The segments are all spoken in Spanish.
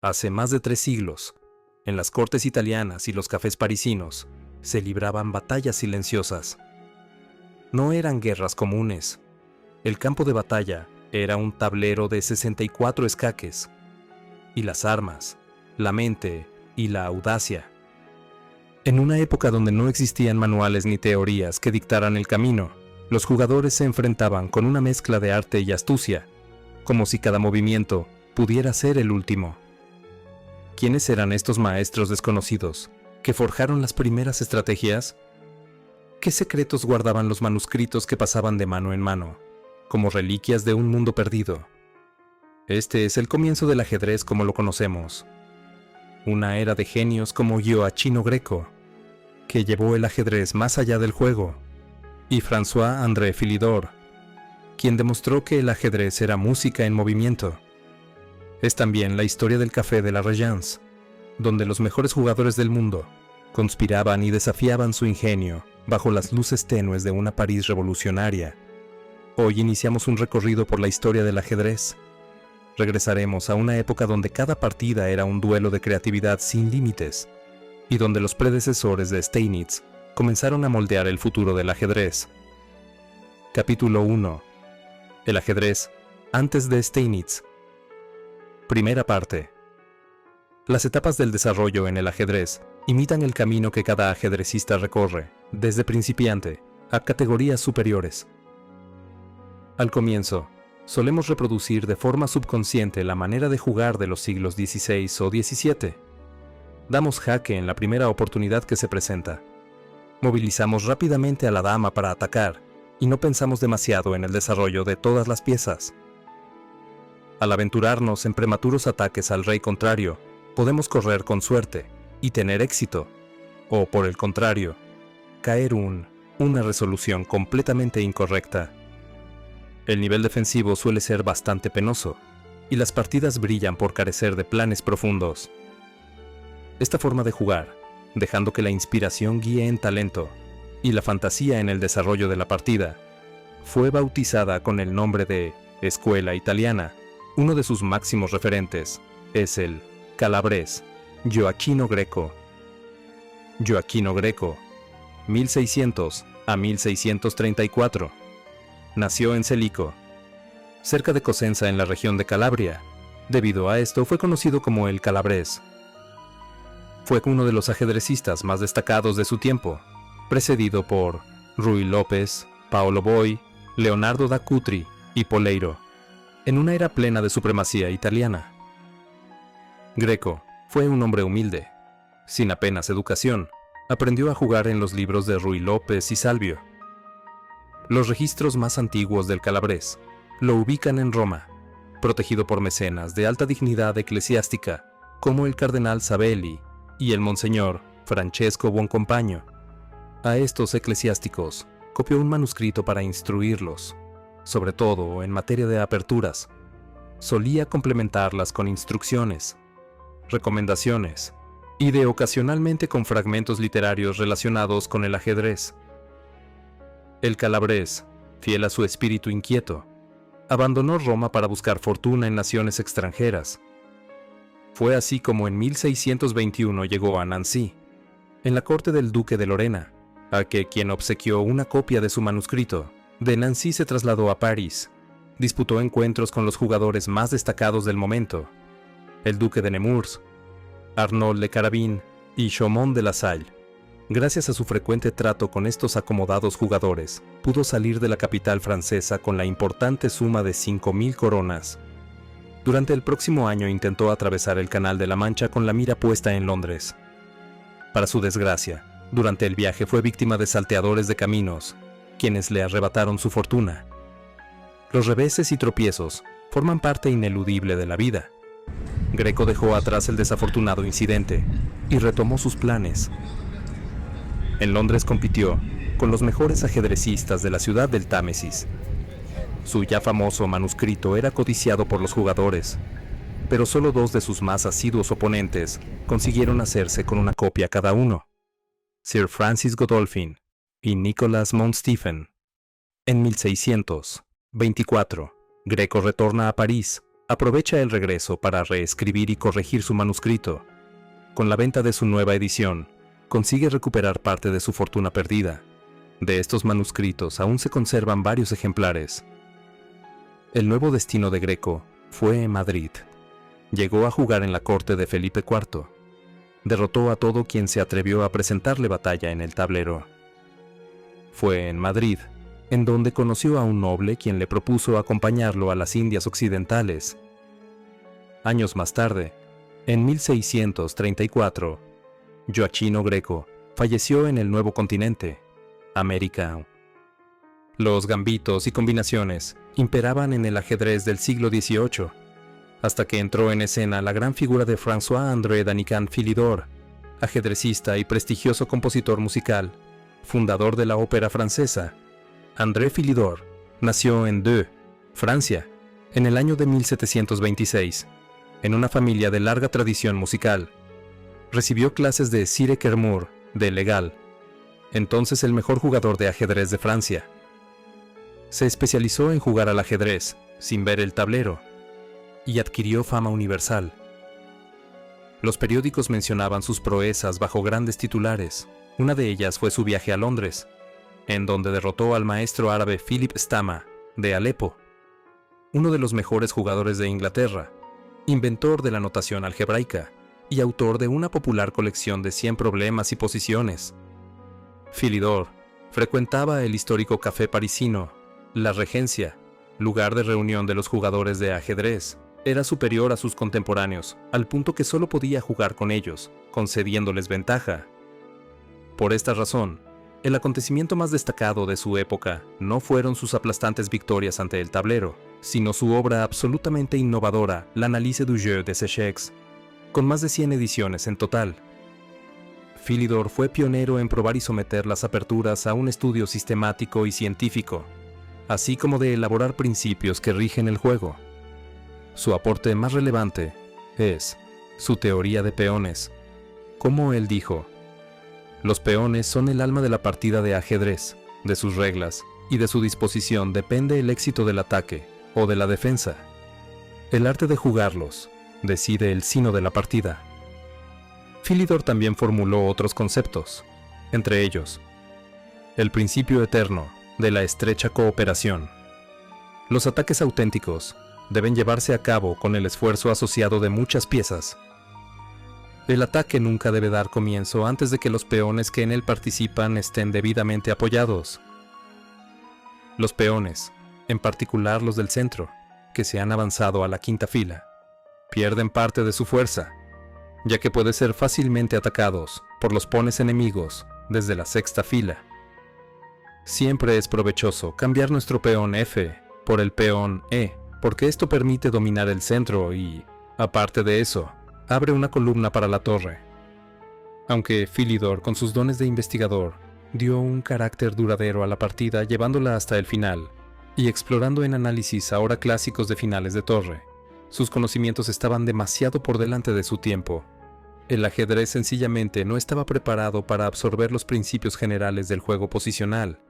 Hace más de 3 siglos, en las cortes italianas y los cafés parisinos, se libraban batallas silenciosas. No eran guerras comunes. El campo de batalla era un tablero de 64 escaques, y las armas, la mente y la audacia. En una época donde no existían manuales ni teorías que dictaran el camino, los jugadores se enfrentaban con una mezcla de arte y astucia, como si cada movimiento pudiera ser el último. ¿Quiénes eran estos maestros desconocidos que forjaron las primeras estrategias? ¿Qué secretos guardaban los manuscritos que pasaban de mano en mano, como reliquias de un mundo perdido? Este es el comienzo del ajedrez como lo conocemos. Una era de genios como Gioachino Greco, que llevó el ajedrez más allá del juego, y François-André Philidor, quien demostró que el ajedrez era música en movimiento. Es también la historia del Café de la Régence, donde los mejores jugadores del mundo conspiraban y desafiaban su ingenio bajo las luces tenues de una París revolucionaria. Hoy iniciamos un recorrido por la historia del ajedrez. Regresaremos a una época donde cada partida era un duelo de creatividad sin límites, y donde los predecesores de Steinitz comenzaron a moldear el futuro del ajedrez. Capítulo 1. El ajedrez antes de Steinitz. Primera parte. Las etapas del desarrollo en el ajedrez imitan el camino que cada ajedrecista recorre, desde principiante a categorías superiores. Al comienzo, solemos reproducir de forma subconsciente la manera de jugar de los siglos XVI o XVII. Damos jaque en la primera oportunidad que se presenta. Movilizamos rápidamente a la dama para atacar y no pensamos demasiado en el desarrollo de todas las piezas. Al aventurarnos en prematuros ataques al rey contrario, podemos correr con suerte y tener éxito, o por el contrario, caer una resolución completamente incorrecta. El nivel defensivo suele ser bastante penoso, y las partidas brillan por carecer de planes profundos. Esta forma de jugar, dejando que la inspiración guíe en talento y la fantasía en el desarrollo de la partida, fue bautizada con el nombre de Escuela Italiana. Uno de sus máximos referentes es el calabrés Gioachino Greco. Gioachino Greco, 1600 a 1634. Nació en Celico, cerca de Cosenza en la región de Calabria. Debido a esto fue conocido como el calabrés. Fue uno de los ajedrecistas más destacados de su tiempo, precedido por Ruy López, Paolo Boi, Leonardo da Cutri y Poleiro, en una era plena de supremacía italiana. Greco fue un hombre humilde. Sin apenas educación, aprendió a jugar en los libros de Ruy López y Salvio. Los registros más antiguos del calabrés lo ubican en Roma, protegido por mecenas de alta dignidad eclesiástica, como el cardenal Savelli y el monseñor Francesco Buoncompagno. A estos eclesiásticos copió un manuscrito para instruirlos, sobre todo en materia de aperturas. Solía complementarlas con instrucciones, recomendaciones y ocasionalmente con fragmentos literarios relacionados con el ajedrez. El calabrés, fiel a su espíritu inquieto, abandonó Roma para buscar fortuna en naciones extranjeras. Fue así como en 1621 llegó a Nancy, en la corte del duque de Lorena, a quien obsequió una copia de su manuscrito. De Nancy se trasladó a París. Disputó encuentros con los jugadores más destacados del momento: el duque de Nemours, Arnold de Carabin y Chaumont de la Salle. Gracias a su frecuente trato con estos acomodados jugadores, pudo salir de la capital francesa con la importante suma de 5.000 coronas. Durante el próximo año intentó atravesar el Canal de la Mancha con la mira puesta en Londres. Para su desgracia, durante el viaje fue víctima de salteadores de caminos, quienes le arrebataron su fortuna. Los reveses y tropiezos forman parte ineludible de la vida. Greco dejó atrás el desafortunado incidente y retomó sus planes. En Londres compitió con los mejores ajedrecistas de la ciudad del Támesis. Su ya famoso manuscrito era codiciado por los jugadores, pero solo 2 de sus más asiduos oponentes consiguieron hacerse con una copia cada uno: Sir Francis Godolphin y Nicholas Mountstephen. En 1624, Greco retorna a París aprovecha el regreso para reescribir y corregir su manuscrito. Con la venta de su nueva edición, consigue recuperar parte de su fortuna perdida. De estos manuscritos aún se conservan varios ejemplares. El nuevo destino de Greco fue en Madrid. Llegó a jugar en la corte de Felipe IV. Derrotó a todo quien se atrevió a presentarle batalla en el tablero. Fue en Madrid, en donde conoció a un noble quien le propuso acompañarlo a las Indias Occidentales. Años más tarde, en 1634, Gioachino Greco falleció en el nuevo continente, América. Los gambitos y combinaciones imperaban en el ajedrez del siglo XVIII, hasta que entró en escena la gran figura de François-André Danican Philidor, ajedrecista y prestigioso compositor musical, fundador de la ópera francesa. André Philidor nació en Deux, Francia, en el año de 1726, en una familia de larga tradición musical. Recibió clases de Sire Kermour, de Legal, entonces el mejor jugador de ajedrez de Francia. Se especializó en jugar al ajedrez, sin ver el tablero, y adquirió fama universal. Los periódicos mencionaban sus proezas bajo grandes titulares. Una de ellas fue su viaje a Londres, en donde derrotó al maestro árabe Philip Stama, de Alepo, uno de los mejores jugadores de Inglaterra, inventor de la notación algebraica y autor de una popular colección de 100 problemas y posiciones. Philidor frecuentaba el histórico café parisino, La Regencia, lugar de reunión de los jugadores de ajedrez. Era superior a sus contemporáneos, al punto que solo podía jugar con ellos, concediéndoles ventaja. Por esta razón, el acontecimiento más destacado de su época no fueron sus aplastantes victorias ante el tablero, sino su obra absolutamente innovadora, L'Analyse du jeu des échecs, con más de 100 ediciones en total. Philidor fue pionero en probar y someter las aperturas a un estudio sistemático y científico, así como de elaborar principios que rigen el juego. Su aporte más relevante es su teoría de peones. Como él dijo, los peones son el alma de la partida de ajedrez, de sus reglas y de su disposición depende el éxito del ataque o de la defensa. El arte de jugarlos decide el sino de la partida. Philidor también formuló otros conceptos, entre ellos, el principio eterno de la estrecha cooperación. Los ataques auténticos deben llevarse a cabo con el esfuerzo asociado de muchas piezas. El ataque nunca debe dar comienzo antes de que los peones que en él participan estén debidamente apoyados. Los peones, en particular los del centro, que se han avanzado a la quinta fila, pierden parte de su fuerza, ya que pueden ser fácilmente atacados por los peones enemigos desde la sexta fila. Siempre es provechoso cambiar nuestro peón F por el peón E, porque esto permite dominar el centro y, aparte de eso, abre una columna para la torre. Aunque Philidor, con sus dones de investigador, dio un carácter duradero a la partida llevándola hasta el final, y explorando en análisis ahora clásicos de finales de torre, sus conocimientos estaban demasiado por delante de su tiempo. El ajedrez sencillamente no estaba preparado para absorber los principios generales del juego posicional.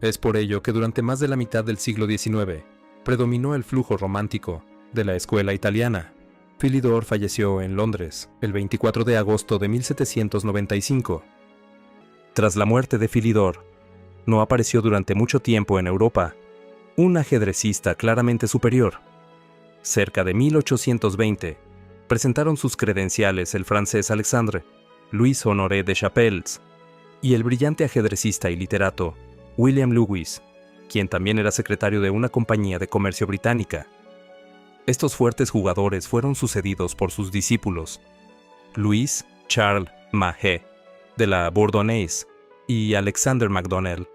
Es por ello que durante más de la mitad del siglo XIX, predominó el flujo romántico de la escuela italiana. Philidor falleció en Londres el 24 de agosto de 1795. Tras la muerte de Philidor, no apareció durante mucho tiempo en Europa un ajedrecista claramente superior. Cerca de 1820, presentaron sus credenciales el francés Alexandre Louis Honoré de Chapelles y el brillante ajedrecista y literato William Lewis, quien también era secretario de una compañía de comercio británica. Estos fuertes jugadores fueron sucedidos por sus discípulos, Louis Charles Mahe, de la Bourdonnaise, y Alexander MacDonnell.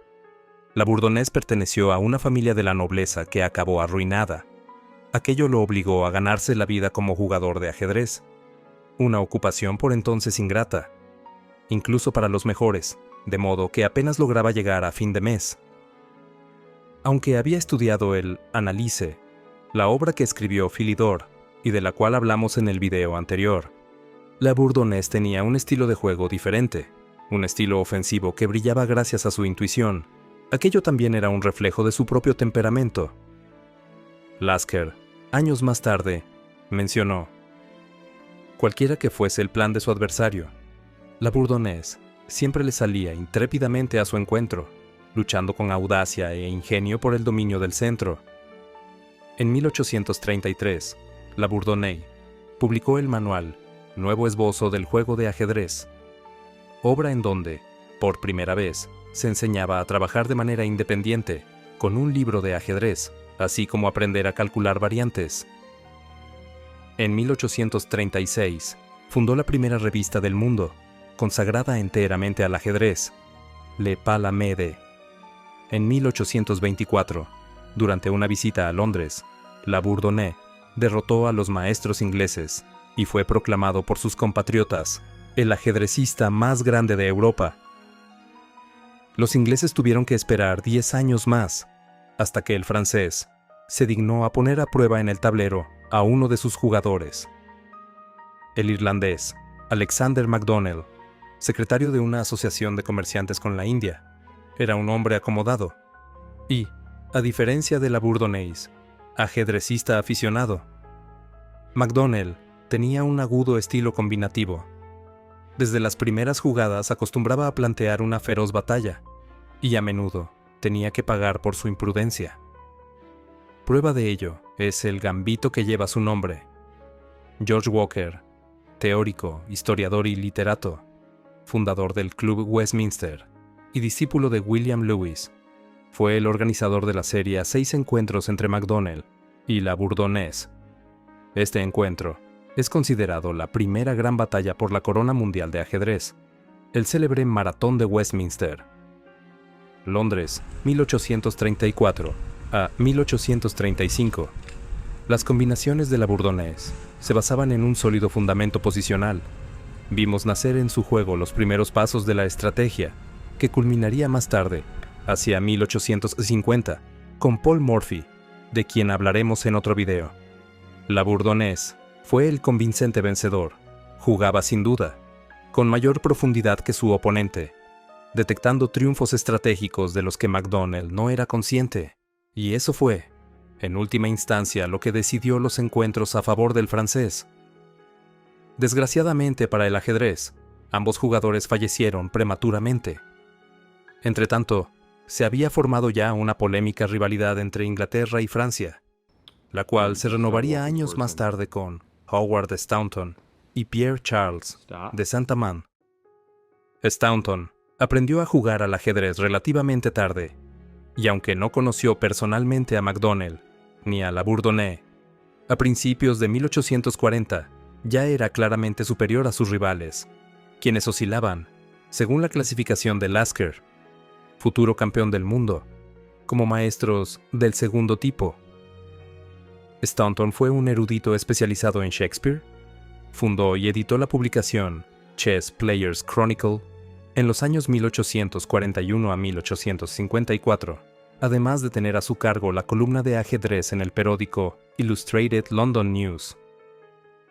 La Bourdonnaise perteneció a una familia de la nobleza que acabó arruinada. Aquello lo obligó a ganarse la vida como jugador de ajedrez, una ocupación por entonces ingrata, incluso para los mejores, de modo que apenas lograba llegar a fin de mes. Aunque había estudiado el Analyse, la obra que escribió Philidor, y de la cual hablamos en el video anterior, la Bourdonnaise tenía un estilo de juego diferente, un estilo ofensivo que brillaba gracias a su intuición. Aquello también era un reflejo de su propio temperamento. Lasker, años más tarde, mencionó. Cualquiera que fuese el plan de su adversario, la Bourdonnais siempre le salía intrépidamente a su encuentro, luchando con audacia e ingenio por el dominio del centro. En 1833, la Bourdonnais publicó el manual Nuevo Esbozo del Juego de Ajedrez, obra en donde, por primera vez, se enseñaba a trabajar de manera independiente, con un libro de ajedrez, así como aprender a calcular variantes. En 1836, fundó la primera revista del mundo, consagrada enteramente al ajedrez, Le Palamede. En 1824, durante una visita a Londres, la Bourdonnais derrotó a los maestros ingleses y fue proclamado por sus compatriotas el ajedrecista más grande de Europa. Los ingleses tuvieron que esperar 10 años más, hasta que el francés se dignó a poner a prueba en el tablero a uno de sus jugadores. El irlandés, Alexander MacDonald, secretario de una asociación de comerciantes con la India, era un hombre acomodado y, a diferencia de la Bourdonnais, ajedrecista aficionado. MacDonald tenía un agudo estilo combinativo. Desde las primeras jugadas acostumbraba a plantear una feroz batalla, y a menudo tenía que pagar por su imprudencia. Prueba de ello es el gambito que lleva su nombre. George Walker, teórico, historiador y literato, fundador del Club Westminster y discípulo de William Lewis, fue el organizador de la serie a 6 encuentros entre MacDonald y la Bourdonnais. Este encuentro es considerado la primera gran batalla por la corona mundial de ajedrez, el célebre Maratón de Westminster. Londres, 1834 a 1835. Las combinaciones de la Bourdonnais se basaban en un sólido fundamento posicional. Vimos nacer en su juego los primeros pasos de la estrategia, que culminaría más tarde, hacia 1850, con Paul Morphy, de quien hablaremos en otro video. La Bourdonnais fue el convincente vencedor. Jugaba sin duda, con mayor profundidad que su oponente, detectando triunfos estratégicos de los que MacDonald no era consciente. Y eso fue, en última instancia, lo que decidió los encuentros a favor del francés. Desgraciadamente para el ajedrez, ambos jugadores fallecieron prematuramente. Entretanto, se había formado ya una polémica rivalidad entre Inglaterra y Francia, la cual se renovaría años más tarde con Howard Staunton y Pierre Charles de Saint-Amand. Staunton aprendió a jugar al ajedrez relativamente tarde, y aunque no conoció personalmente a MacDonald ni a la Bourdonnais, a principios de 1840 ya era claramente superior a sus rivales, quienes oscilaban, según la clasificación de Lasker, futuro campeón del mundo, como maestros del segundo tipo. Staunton fue un erudito especializado en Shakespeare, fundó y editó la publicación Chess Players Chronicle en los años 1841 a 1854, además de tener a su cargo la columna de ajedrez en el periódico Illustrated London News.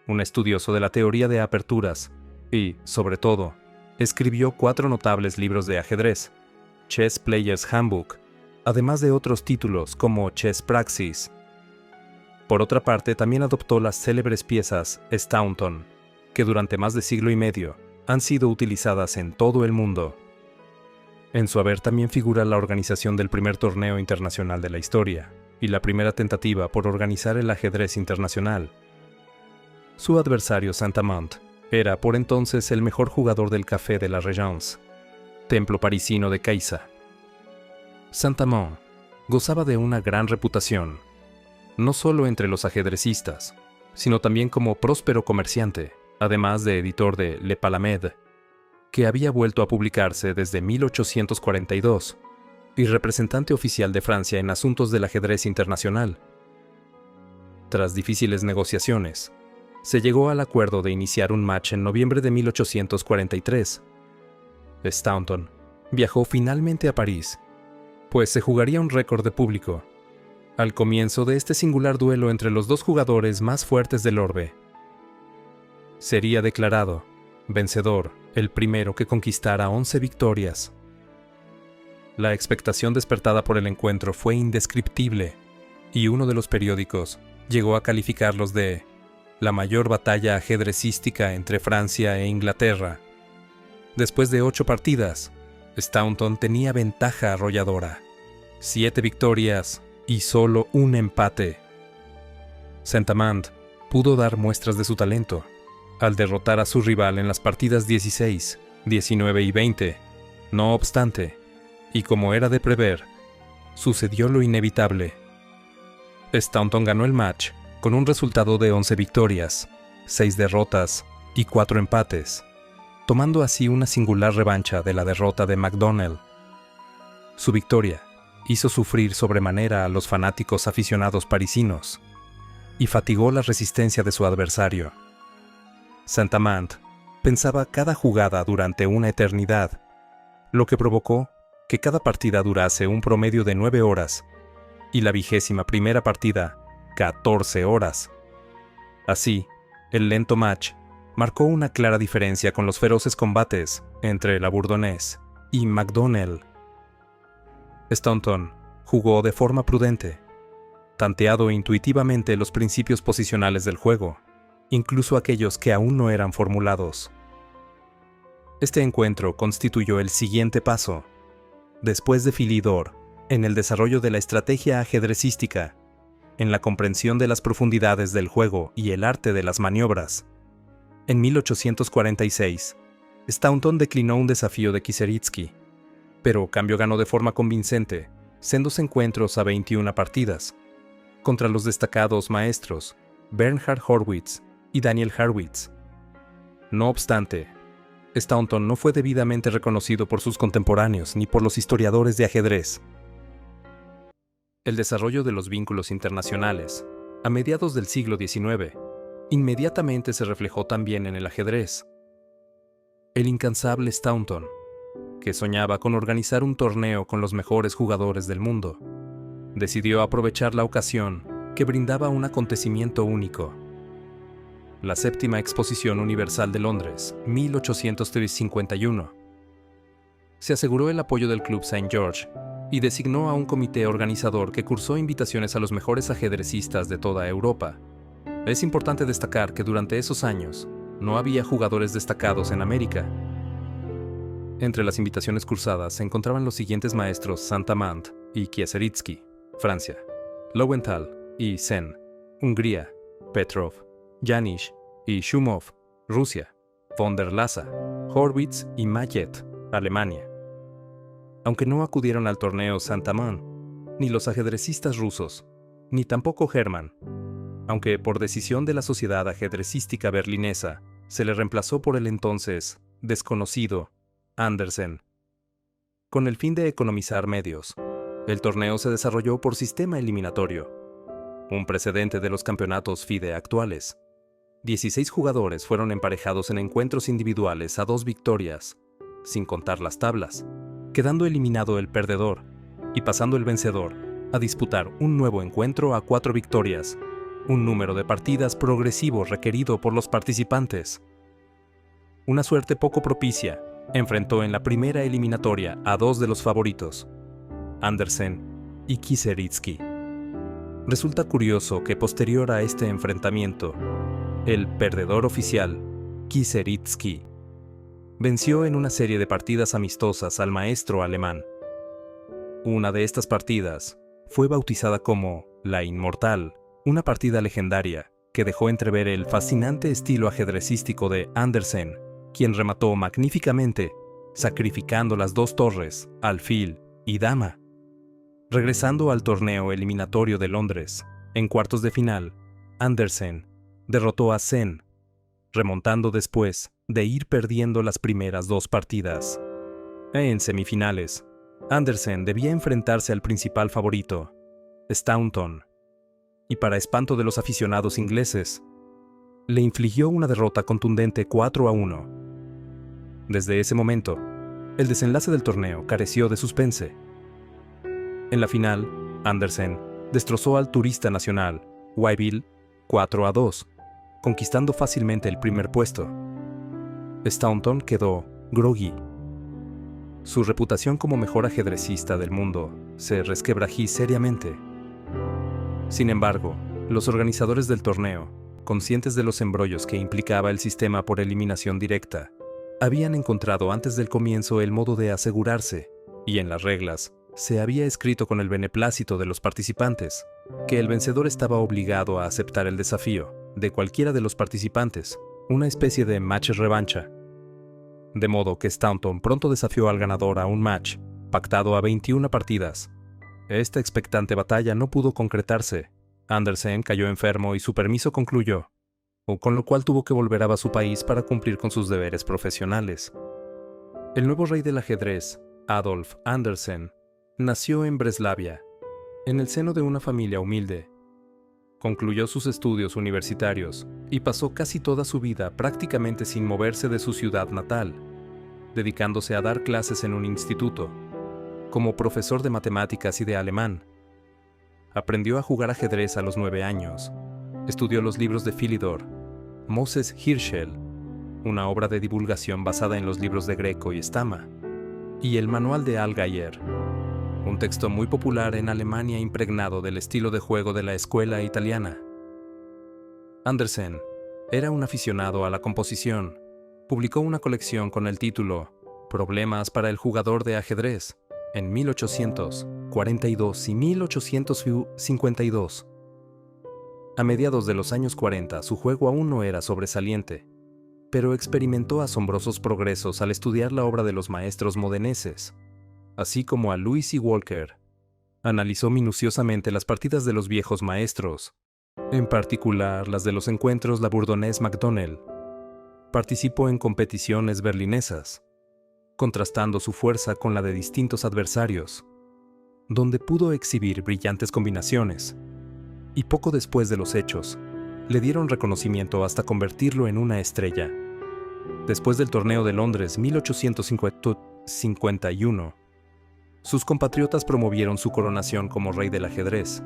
Un estudioso de la teoría de aperturas y, sobre todo, escribió 4 notables libros de ajedrez, Chess Players Handbook, además de otros títulos como Chess Praxis. Por otra parte, también adoptó las célebres piezas Staunton, que durante más de siglo y medio han sido utilizadas en todo el mundo. En su haber también figura la organización del primer torneo internacional de la historia y la primera tentativa por organizar el ajedrez internacional. Su adversario Saint-Amand era por entonces el mejor jugador del Café de la Régence, templo parisino de Caiza. Saint-Amand gozaba de una gran reputación, no solo entre los ajedrecistas, sino también como próspero comerciante, además de editor de Le Palamede, que había vuelto a publicarse desde 1842, y representante oficial de Francia en asuntos del ajedrez internacional. Tras difíciles negociaciones, se llegó al acuerdo de iniciar un match en noviembre de 1843. Staunton viajó finalmente a París, pues se jugaría un récord de público, al comienzo de este singular duelo entre los dos jugadores más fuertes del orbe. Sería declarado vencedor el primero que conquistara 11 victorias. La expectación despertada por el encuentro fue indescriptible, y uno de los periódicos llegó a calificarlos de la mayor batalla ajedrecística entre Francia e Inglaterra. Después de 8 partidas, Staunton tenía ventaja arrolladora, 7 victorias y solo un empate. Saint-Amand pudo dar muestras de su talento al derrotar a su rival en las partidas 16, 19 y 20. No obstante, y como era de prever, sucedió lo inevitable. Staunton ganó el match con un resultado de 11 victorias, 6 derrotas y 4 empates, tomando así una singular revancha de la derrota de McDonnell. Su victoria hizo sufrir sobremanera a los fanáticos aficionados parisinos y fatigó la resistencia de su adversario. Saint-Amand pensaba cada jugada durante una eternidad, lo que provocó que cada partida durase un promedio de 9 horas y la 21ª partida 14 horas. Así, el lento match marcó una clara diferencia con los feroces combates entre la Bourdonnais y McDonnell. Staunton jugó de forma prudente, tanteado intuitivamente los principios posicionales del juego, incluso aquellos que aún no eran formulados. Este encuentro constituyó el siguiente paso, después de Philidor, en el desarrollo de la estrategia ajedrecística, en la comprensión de las profundidades del juego y el arte de las maniobras. En 1846, Staunton declinó un desafío de Kieseritzky, pero cambio ganó de forma convincente, sendos encuentros a 21 partidas, contra los destacados maestros Bernhard Horwitz y Daniel Harwitz. No obstante, Staunton no fue debidamente reconocido por sus contemporáneos ni por los historiadores de ajedrez. El desarrollo de los vínculos internacionales, a mediados del siglo XIX, inmediatamente se reflejó también en el ajedrez. El incansable Staunton, que soñaba con organizar un torneo con los mejores jugadores del mundo, decidió aprovechar la ocasión que brindaba un acontecimiento único. La Séptima Exposición Universal de Londres, 1851. Se aseguró el apoyo del Club St. George y designó a un comité organizador que cursó invitaciones a los mejores ajedrecistas de toda Europa. Es importante destacar que durante esos años no había jugadores destacados en América. Entre las invitaciones cursadas se encontraban los siguientes maestros: Saint-Amand y Kieseritzky, Francia; Lowenthal y Sen, Hungría; Petrov, Janisch y Shumov, Rusia; von der Lasa, Horwitz y Mayet, Alemania. Aunque no acudieron al torneo Saint-Amand, ni los ajedrecistas rusos, ni tampoco Hermann, aunque por decisión de la Sociedad Ajedrecística Berlinesa se le reemplazó por el entonces desconocido Andersen. Con el fin de economizar medios, el torneo se desarrolló por sistema eliminatorio, un precedente de los campeonatos FIDE actuales. 16 jugadores fueron emparejados en encuentros individuales a 2 victorias, sin contar las tablas, quedando eliminado el perdedor y pasando el vencedor a disputar un nuevo encuentro a 4 victorias, un número de partidas progresivo requerido por los participantes. Una suerte poco propicia enfrentó en la primera eliminatoria a 2 de los favoritos, Andersen y Kieseritzky. Resulta curioso que posterior a este enfrentamiento, el perdedor oficial, Kieseritzky, venció en una serie de partidas amistosas al maestro alemán. Una de estas partidas fue bautizada como La Inmortal, una partida legendaria que dejó entrever el fascinante estilo ajedrecístico de Andersen, quien remató magníficamente, sacrificando las 2 torres, alfil y dama. Regresando al torneo eliminatorio de Londres, en cuartos de final, Andersen derrotó a Sen, remontando después de ir perdiendo las primeras 2 partidas. En semifinales, Andersen debía enfrentarse al principal favorito, Staunton, y para espanto de los aficionados ingleses, le infligió una derrota contundente 4-1. Desde ese momento, el desenlace del torneo careció de suspense. En la final, Andersen destrozó al turista nacional, Wayville, 4-2, conquistando fácilmente el primer puesto. Staunton quedó groggy. Su reputación como mejor ajedrecista del mundo se resquebrajó seriamente. Sin embargo, los organizadores del torneo conscientes de los embrollos que implicaba el sistema por eliminación directa, habían encontrado antes del comienzo el modo de asegurarse, y en las reglas se había escrito con el beneplácito de los participantes, que el vencedor estaba obligado a aceptar el desafío de cualquiera de los participantes, una especie de match revancha. De modo que Staunton pronto desafió al ganador a un match, pactado a 21 partidas. Esta expectante batalla no pudo concretarse. Andersen cayó enfermo y su permiso concluyó, con lo cual tuvo que volver a su país para cumplir con sus deberes profesionales. El nuevo rey del ajedrez, Adolf Andersen, nació en Breslavia, en el seno de una familia humilde. Concluyó sus estudios universitarios y pasó casi toda su vida prácticamente sin moverse de su ciudad natal, dedicándose a dar clases en un instituto, como profesor de matemáticas y de alemán. Aprendió a jugar ajedrez a los 9 años. Estudió los libros de Philidor, Moses Hirschel, una obra de divulgación basada en los libros de Greco y Stama, y el Manual de Allgaier, un texto muy popular en Alemania impregnado del estilo de juego de la escuela italiana. Andersen era un aficionado a la composición. Publicó una colección con el título Problemas para el jugador de ajedrez en 1842 y 1852. A mediados de los años 40, su juego aún no era sobresaliente, pero experimentó asombrosos progresos al estudiar la obra de los maestros modeneses, así como a Lewis y Walker. Analizó minuciosamente las partidas de los viejos maestros, en particular las de los encuentros La Bourdonnais-MacDonnell. Participó en competiciones berlinesas, contrastando su fuerza con la de distintos adversarios, donde pudo exhibir brillantes combinaciones, y poco después de los hechos, le dieron reconocimiento hasta convertirlo en una estrella. Después del torneo de Londres 1851, sus compatriotas promovieron su coronación como rey del ajedrez.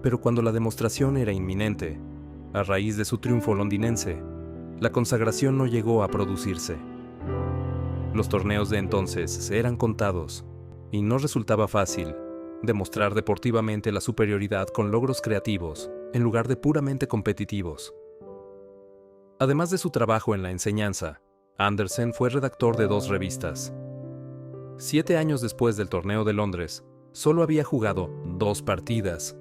Pero cuando la demostración era inminente, a raíz de su triunfo londinense, la consagración no llegó a producirse. Los torneos de entonces eran contados, y no resultaba fácil demostrar deportivamente la superioridad con logros creativos, en lugar de puramente competitivos. Además de su trabajo en la enseñanza, Andersen fue redactor de 2 revistas. 7 años después del torneo de Londres, solo había jugado 2 partidas,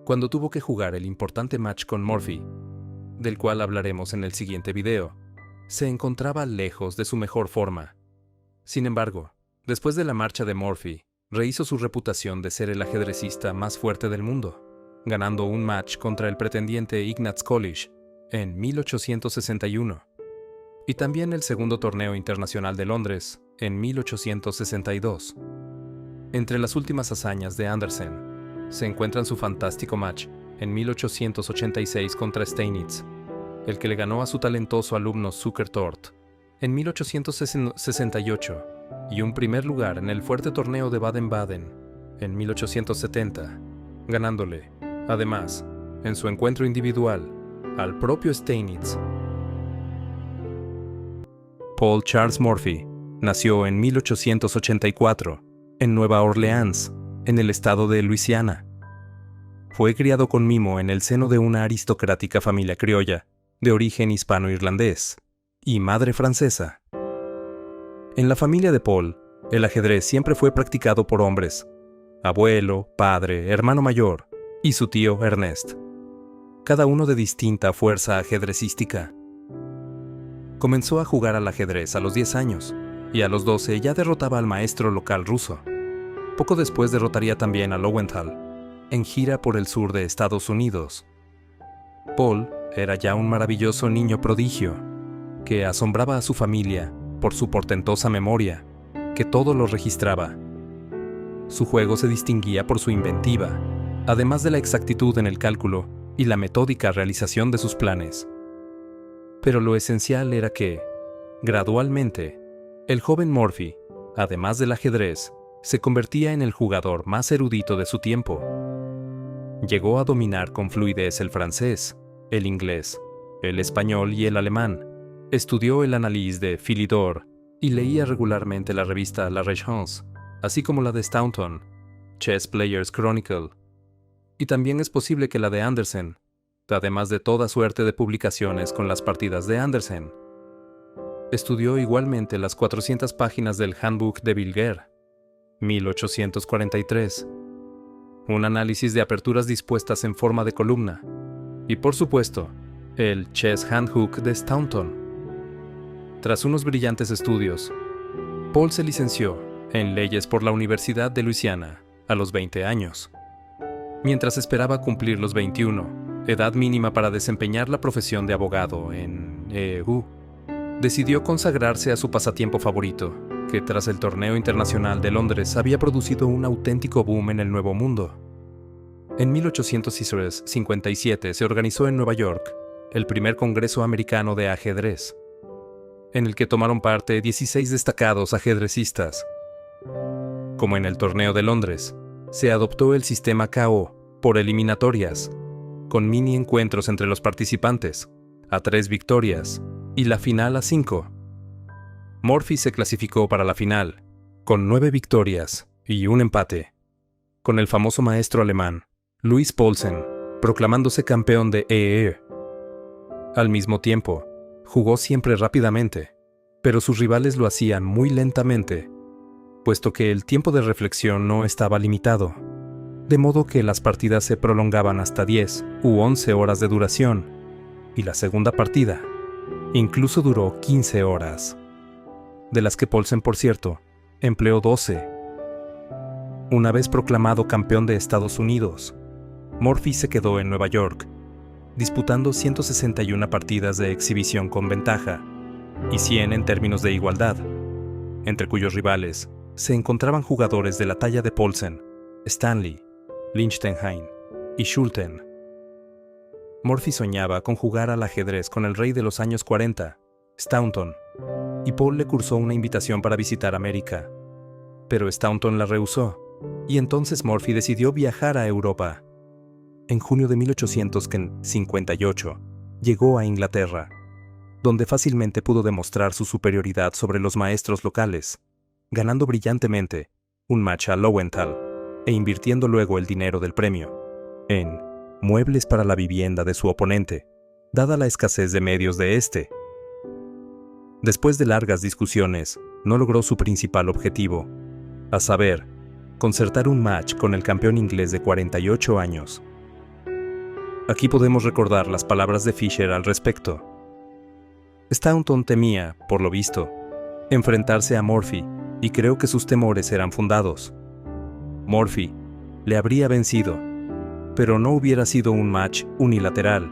cuando tuvo que jugar el importante match con Morphy, del cual hablaremos en el siguiente video. Se encontraba lejos de su mejor forma. Sin embargo, después de la marcha de Morphy, rehizo su reputación de ser el ajedrecista más fuerte del mundo, ganando un match contra el pretendiente Ignaz Kolisch en 1861, y también el segundo torneo internacional de Londres en 1862. Entre las últimas hazañas de Andersen se encuentran su fantástico match en 1886 contra Steinitz, el que le ganó a su talentoso alumno Zukertort en 1868, y un primer lugar en el fuerte torneo de Baden-Baden en 1870, ganándole, además, en su encuentro individual, al propio Steinitz. Paul Charles Morphy nació en 1884 en Nueva Orleans, en el estado de Luisiana. Fue criado con mimo en el seno de una aristocrática familia criolla, de origen hispano-irlandés, y madre francesa. En la familia de Paul, el ajedrez siempre fue practicado por hombres: abuelo, padre, hermano mayor y su tío Ernest, cada uno de distinta fuerza ajedrecística. Comenzó a jugar al ajedrez a los 10 años, y a los 12 ya derrotaba al maestro local ruso. Poco después derrotaría también a Lowenthal, en gira por el sur de Estados Unidos. Paul era ya un maravilloso niño prodigio, que asombraba a su familia por su portentosa memoria, que todo lo registraba. Su juego se distinguía por su inventiva, además de la exactitud en el cálculo y la metódica realización de sus planes. Pero lo esencial era que, gradualmente, el joven Morphy, además del ajedrez, se convertía en el jugador más erudito de su tiempo. Llegó a dominar con fluidez el francés, el inglés, el español y el alemán. Estudió el análisis de Philidor y leía regularmente la revista La Régence, así como la de Staunton, Chess Players Chronicle, y también es posible que la de Andersen. además de toda suerte de publicaciones con las partidas de Andersen. Estudió igualmente las 400 páginas del Handbuch de Bilger, 1843, un análisis de aperturas dispuestas en forma de columna, y por supuesto, el Chess Handbuch de Staunton. Tras unos brillantes estudios, Paul se licenció en leyes por la Universidad de Luisiana a los 20 años. Mientras esperaba cumplir los 21, edad mínima para desempeñar la profesión de abogado en EU, decidió consagrarse a su pasatiempo favorito, que tras el torneo internacional de Londres había producido un auténtico boom en el Nuevo Mundo. En 1857 se organizó en Nueva York el primer Congreso Americano de Ajedrez, en el que tomaron parte 16 destacados ajedrecistas. Como en el torneo de Londres, se adoptó el sistema KO por eliminatorias, con mini encuentros entre los participantes, a 3 victorias, y la final a 5. Morphy se clasificó para la final, con 9 victorias y un empate, con el famoso maestro alemán, Louis Paulsen, proclamándose campeón de EE. Al mismo tiempo, jugó siempre rápidamente, pero sus rivales lo hacían muy lentamente, puesto que el tiempo de reflexión no estaba limitado, de modo que las partidas se prolongaban hasta 10 u 11 horas de duración, y la segunda partida incluso duró 15 horas, de las que Paulsen, por cierto, empleó 12. Una vez proclamado campeón de Estados Unidos, Morphy se quedó en Nueva York, disputando 161 partidas de exhibición con ventaja y 100 en términos de igualdad, entre cuyos rivales se encontraban jugadores de la talla de Paulsen, Stanley, Liechtenstein y Schulten. Morphy soñaba con jugar al ajedrez con el rey de los años 40, Staunton, y Paul le cursó una invitación para visitar América. Pero Staunton la rehusó, y entonces Morphy decidió viajar a Europa. En junio de 1858, llegó a Inglaterra, donde fácilmente pudo demostrar su superioridad sobre los maestros locales, ganando brillantemente un match a Lowenthal e invirtiendo luego el dinero del premio en muebles para la vivienda de su oponente, dada la escasez de medios de este. Después de largas discusiones, no logró su principal objetivo, a saber, concertar un match con el campeón inglés de 48 años. Aquí podemos recordar las palabras de Fischer al respecto. Staunton temía, por lo visto, enfrentarse a Morphy, y creo que sus temores eran fundados. Morphy le habría vencido, pero no hubiera sido un match unilateral,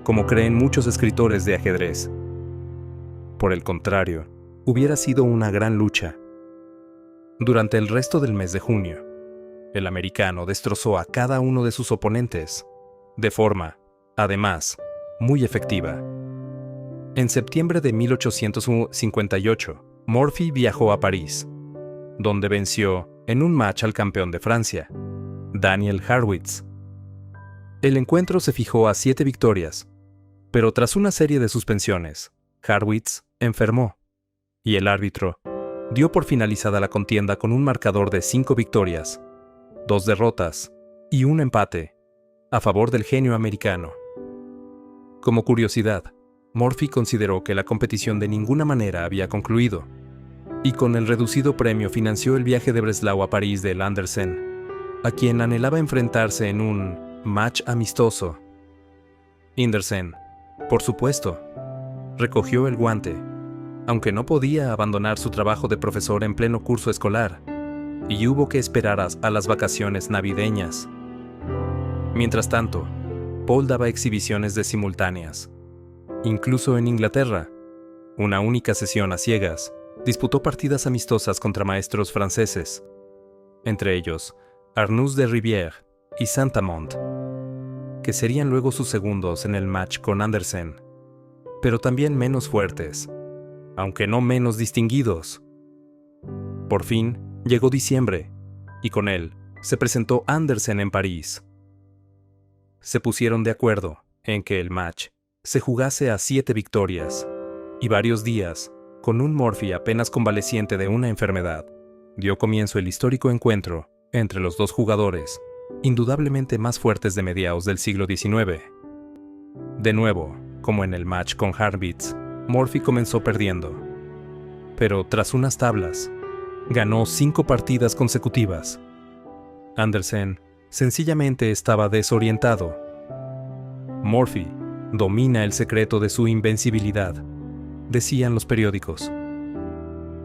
como creen muchos escritores de ajedrez. Por el contrario, hubiera sido una gran lucha. Durante el resto del mes de junio, el americano destrozó a cada uno de sus oponentes, de forma, además, muy efectiva. En septiembre de 1858, Morphy viajó a París, donde venció en un match al campeón de Francia, Daniel Harrwitz. El encuentro se fijó a 7 victorias, pero tras una serie de suspensiones, Harrwitz enfermó, y el árbitro dio por finalizada la contienda con un marcador de 5 victorias, 2 derrotas y un empate, a favor del genio americano. Como curiosidad, Morphy consideró que la competición de ninguna manera había concluido, y con el reducido premio financió el viaje de Breslau a París de Andersen, a quien anhelaba enfrentarse en un match amistoso. Andersen, por supuesto, recogió el guante, aunque no podía abandonar su trabajo de profesor en pleno curso escolar, y hubo que esperar a las vacaciones navideñas. Mientras tanto, Paul daba exhibiciones de simultáneas. Incluso en Inglaterra, una única sesión a ciegas, disputó partidas amistosas contra maestros franceses, entre ellos Arnoux de Rivière y Saint-Amand, que serían luego sus segundos en el match con Andersen, pero también menos fuertes, aunque no menos distinguidos. Por fin llegó diciembre, y con él se presentó Andersen en París. Se pusieron de acuerdo en que el match se jugase a 7 victorias, y varios días, con un Morphy apenas convaleciente de una enfermedad, dio comienzo el histórico encuentro entre los dos jugadores, indudablemente más fuertes de mediados del siglo XIX. De nuevo, como en el match con Harrwitz, Morphy comenzó perdiendo. Pero tras unas tablas, ganó 5 partidas consecutivas. Andersen sencillamente estaba desorientado. Morphy domina el secreto de su invencibilidad, decían los periódicos.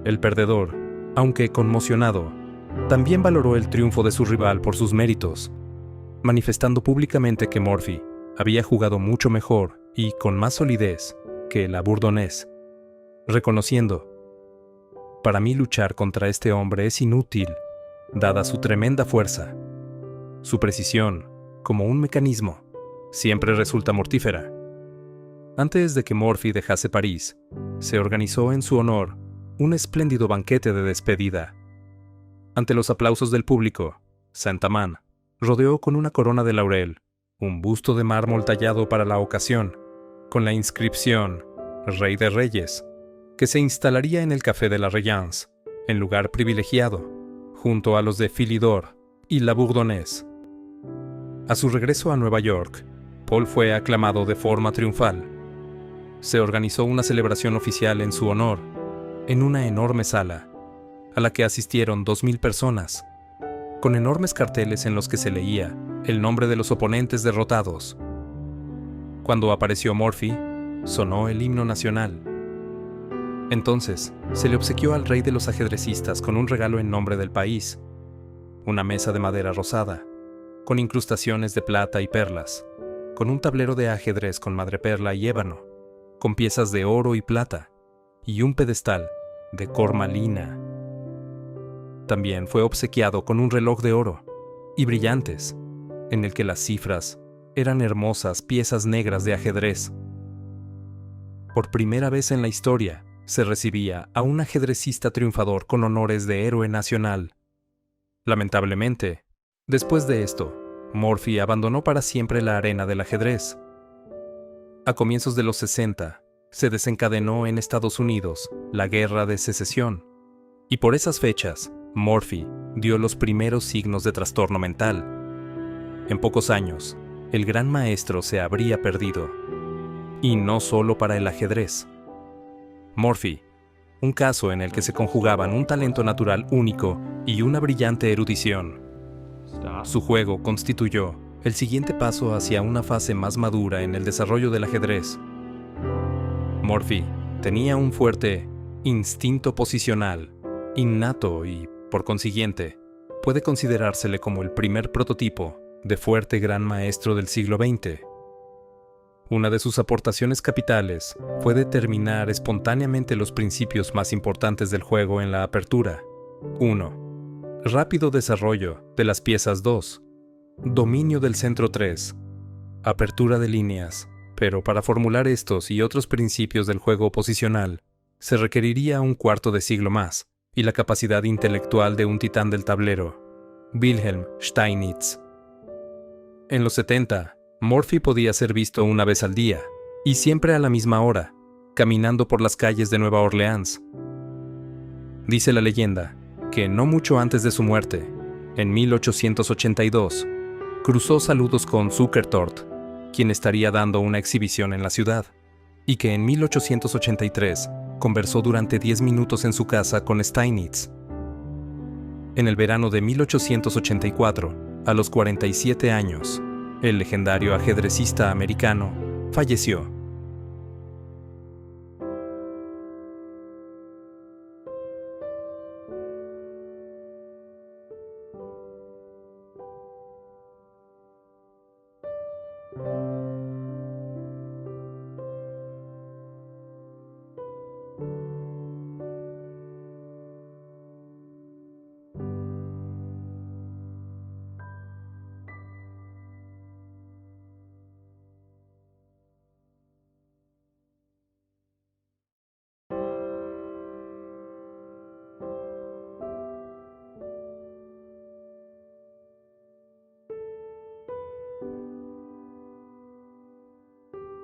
El perdedor, aunque conmocionado, también valoró el triunfo de su rival por sus méritos, manifestando públicamente que Morphy había jugado mucho mejor y con más solidez que la Bourdonnais, reconociendo: «Para mí luchar contra este hombre es inútil, dada su tremenda fuerza. Su precisión, como un mecanismo, siempre resulta mortífera». Antes de que Morphy dejase París, se organizó en su honor un espléndido banquete de despedida. Ante los aplausos del público, Saint-Amand rodeó con una corona de laurel un busto de mármol tallado para la ocasión, con la inscripción «Rey de Reyes», que se instalaría en el Café de la Regence, en lugar privilegiado, junto a los de Philidor y la Bourdonnais. A su regreso a Nueva York, Paul fue aclamado de forma triunfal. Se organizó una celebración oficial en su honor, en una enorme sala, a la que asistieron 2,000 personas, con enormes carteles en los que se leía el nombre de los oponentes derrotados. Cuando apareció Morphy, sonó el himno nacional. Entonces, se le obsequió al rey de los ajedrecistas con un regalo en nombre del país: una mesa de madera rosada, con incrustaciones de plata y perlas, con un tablero de ajedrez con madreperla y ébano, con piezas de oro y plata, y un pedestal de cormalina. También fue obsequiado con un reloj de oro y brillantes, en el que las cifras eran hermosas piezas negras de ajedrez. Por primera vez en la historia, se recibía a un ajedrecista triunfador con honores de héroe nacional. Lamentablemente, después de esto, Morphy abandonó para siempre la arena del ajedrez. A comienzos de los 60, se desencadenó en Estados Unidos la Guerra de Secesión, y por esas fechas, Morphy dio los primeros signos de trastorno mental. En pocos años, el gran maestro se habría perdido. Y no solo para el ajedrez. Morphy, un caso en el que se conjugaban un talento natural único y una brillante erudición. Su juego constituyó el siguiente paso hacia una fase más madura en el desarrollo del ajedrez. Morphy tenía un fuerte instinto posicional, innato y, por consiguiente, puede considerársele como el primer prototipo de fuerte gran maestro del siglo XX. Una de sus aportaciones capitales fue determinar espontáneamente los principios más importantes del juego en la apertura. 1. Rápido desarrollo de las piezas 2. Dominio del centro 3. Apertura de líneas. Pero para formular estos y otros principios del juego posicional, se requeriría un cuarto de siglo más y la capacidad intelectual de un titán del tablero, Wilhelm Steinitz. En los 70, Morphy podía ser visto una vez al día, y siempre a la misma hora, caminando por las calles de Nueva Orleans. Dice la leyenda que no mucho antes de su muerte, en 1882, cruzó saludos con Zukertort, quien estaría dando una exhibición en la ciudad, y que en 1883 conversó durante 10 minutos en su casa con Steinitz. En el verano de 1884, a los 47 años, el legendario ajedrecista americano falleció.